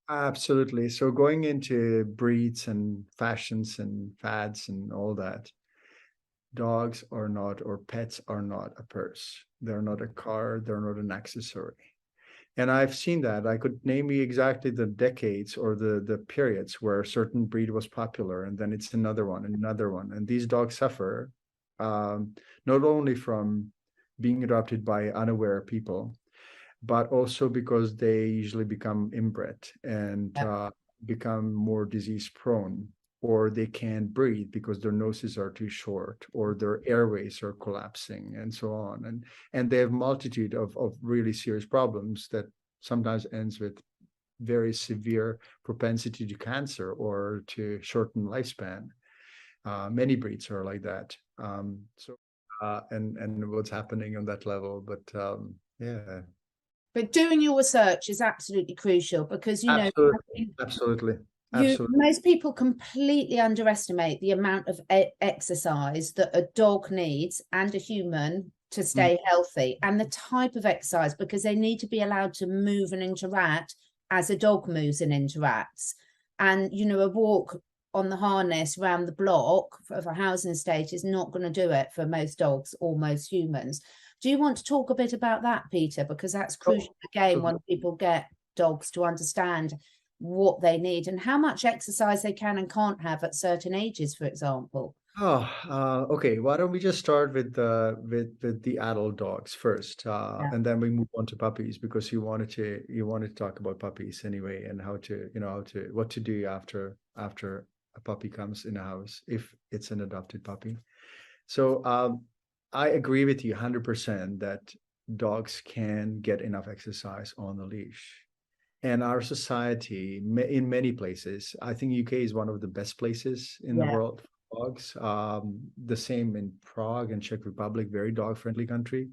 Absolutely. So going into breeds and fashions and fads and all that, dogs are not, or pets are not a purse. They're not a car. They're not an accessory. And I've seen that. I could name you exactly the decades or the periods where a certain breed was popular, and then it's another one and another one. And these dogs suffer not only from being adopted by unaware people, but also because they usually become inbred and Yeah. become more disease prone, or they can't breathe because their noses are too short, or their airways are collapsing, and so on. And they have multitude of really serious problems that sometimes ends with very severe propensity to cancer or to shorten lifespan. Many breeds are like that. And what's happening on that level, but yeah. But doing your research is absolutely crucial because, Absolutely, absolutely, absolutely. most people completely underestimate the amount of exercise that a dog needs and a human to Mm. stay healthy, and the type of exercise, because they need to be allowed to move and interact as a dog moves and interacts. And, a walk on the harness around the block of a housing estate is not going to do it for most dogs or most humans. Do you want to talk a bit about that, Peter? Because that's Oh, crucial again when people get dogs to understand what they need and how much exercise they can and can't have at certain ages, for example. okay. Why don't we just start with the adult dogs first, Yeah. and then we move on to puppies because you wanted to talk about puppies anyway, and what to do after a puppy comes in a house if it's an adopted puppy. So I agree with you 100% that dogs can get enough exercise on the leash. And our society, in many places, I think UK is one of the best places in the Yeah. world for dogs. The same in Prague and Czech Republic, very dog-friendly country.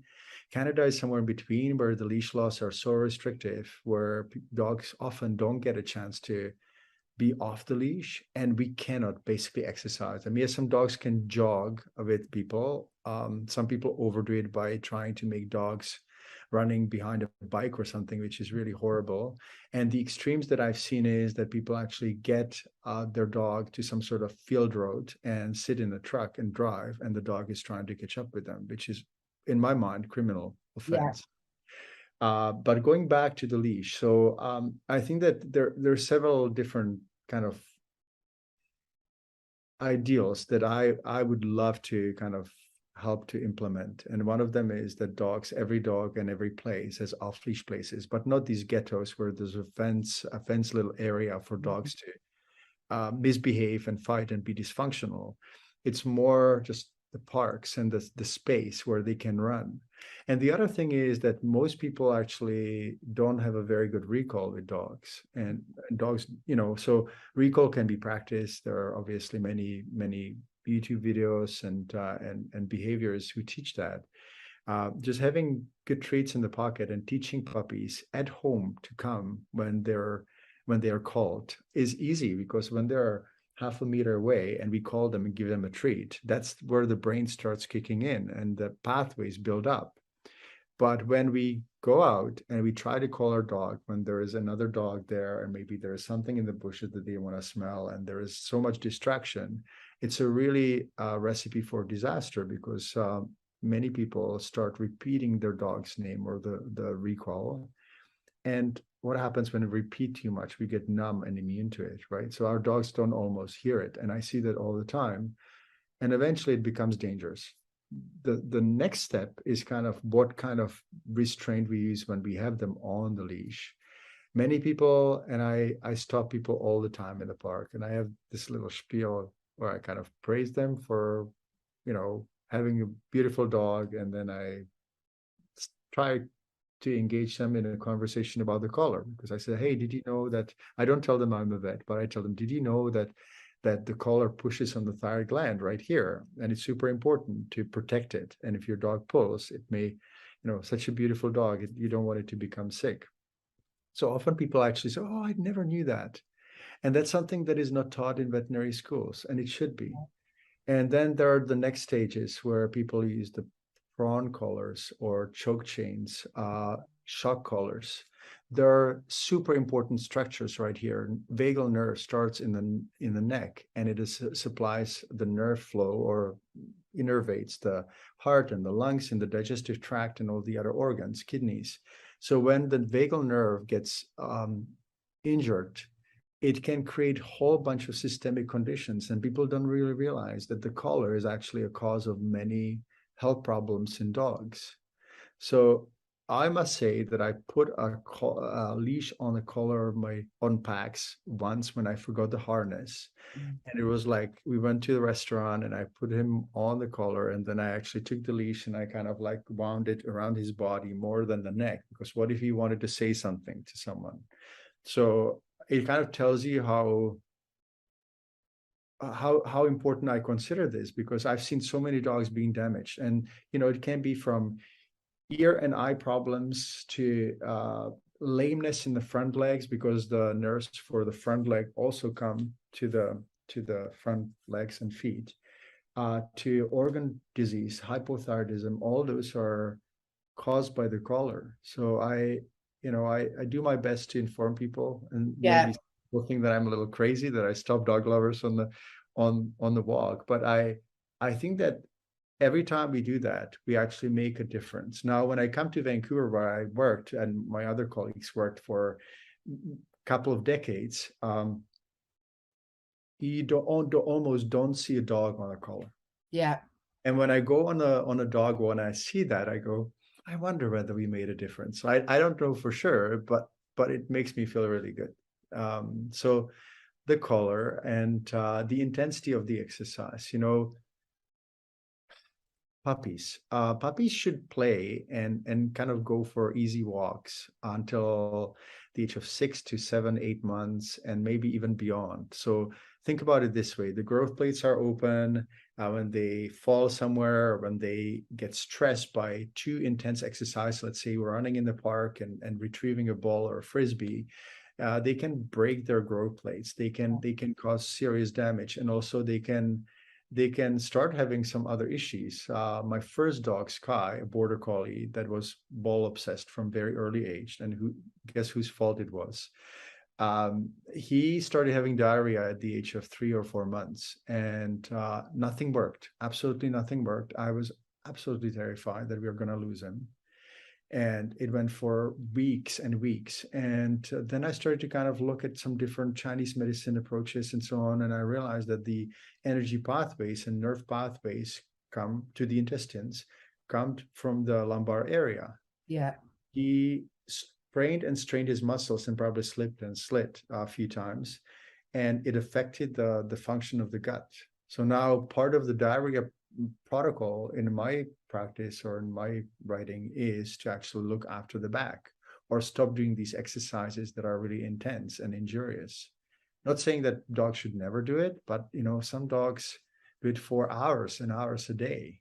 Canada is somewhere in between, where the leash laws are so restrictive, where dogs often don't get a chance to be off the leash, and we cannot basically exercise. I mean, yes, some dogs can jog with people. Some people overdo it by trying to make dogs running behind a bike or something, which is really horrible. And the extremes that I've seen is that people actually get their dog to some sort of field road and sit in a truck and drive, and the dog is trying to catch up with them, which is, in my mind, criminal Yeah. offense. But going back to the leash, so I think that there are several different kind of ideals that I would love to kind of help to implement. And one of them is that every dog and every place has off-leash places, but not these ghettos where there's a fence little area for dogs to misbehave and fight and be dysfunctional. It's more just the parks and the space where they can run. And the other thing is that most people actually don't have a very good recall with dogs. And dogs, so recall can be practiced. There are obviously many YouTube videos and behaviors who teach that. Just having good treats in the pocket and teaching puppies at home to come when they are called is easy, because when they're half a meter away and we call them and give them a treat, that's where the brain starts kicking in and the pathways build up. But when we go out and we try to call our dog when there is another dog there, and maybe there is something in the bushes that they want to smell, and there is so much distraction, it's a really recipe for disaster, because many people start repeating their dog's name or the recall. And what happens when we repeat too much? We get numb and immune to it, right? So our dogs don't almost hear it. And I see that all the time. And eventually it becomes dangerous. The next step is kind of what kind of restraint we use when we have them on the leash. Many people, and I stop people all the time in the park, and I have this little spiel where I kind of praise them for, having a beautiful dog, and then I try to engage them in a conversation about the collar, because I said, hey, did you know that? I don't tell them I'm a vet, but I tell them, did you know that the collar pushes on the thyroid gland right here, and it's super important to protect it. And if your dog pulls, it may, such a beautiful dog, you don't want it to become sick. So often people actually say, oh, I never knew that. And that's something that is not taught in veterinary schools, and it should be. And then there are the next stages where people use the prawn collars or choke chains, shock collars. there are super important structures right here. Vagal nerve starts in the neck, and it supplies the nerve flow, or innervates the heart and the lungs and the digestive tract and all the other organs, kidneys. So when the vagal nerve gets injured, it can create a whole bunch of systemic conditions, and people don't really realize that the collar is actually a cause of many health problems in dogs. So I must say that I put a leash on the collar of my on Pax once when I forgot the harness. And it was like we went to the restaurant and I put him on the collar, and then I actually took the leash and I kind of like wound it around his body more than the neck, because what if he wanted to say something to someone? So it kind of tells you how important I consider this, because I've seen so many dogs being damaged. And it can be from ear and eye problems to lameness in the front legs, because the nerves for the front leg also come to the front legs and feet, to organ disease, hypothyroidism. All those are caused by the collar. So I do my best to inform people, and maybe people think that I'm a little crazy that I stop dog lovers on the walk, but I think that every time we do that, we actually make a difference. Now, when I come to Vancouver, where I worked and my other colleagues worked for a couple of decades, you almost don't see a dog on a collar. Yeah. And when I go on a dog, when I see that, I go, I wonder whether we made a difference. I don't know for sure, but it makes me feel really good. So the collar and the intensity of the exercise, puppies should play and kind of go for easy walks until the age of 6 to 7, 8 months, and maybe even beyond. So think about it this way: the growth plates are open. When they fall somewhere, or when they get stressed by too intense exercise, let's say we're running in the park and retrieving a ball or a frisbee, they can break their growth plates. They can cause serious damage, and also they can start having some other issues. My first dog, Sky, a border collie that was ball obsessed from very early age, and guess whose fault it was? He started having diarrhea at the age of 3 or 4 months, and nothing worked. Absolutely nothing worked. I was absolutely terrified that we were going to lose him. And it went for weeks and weeks. And then I started to kind of look at some different Chinese medicine approaches and so on. And I realized that the energy pathways and nerve pathways come to the intestines, come from the lumbar area. Yeah. He sprained and strained his muscles and probably slipped and slit a few times. And it affected the function of the gut. So now part of the diarrhea protocol in my practice or in my writing is to actually look after the back, or stop doing these exercises that are really intense and injurious. Not saying that dogs should never do it, but some dogs do it for hours and hours a day.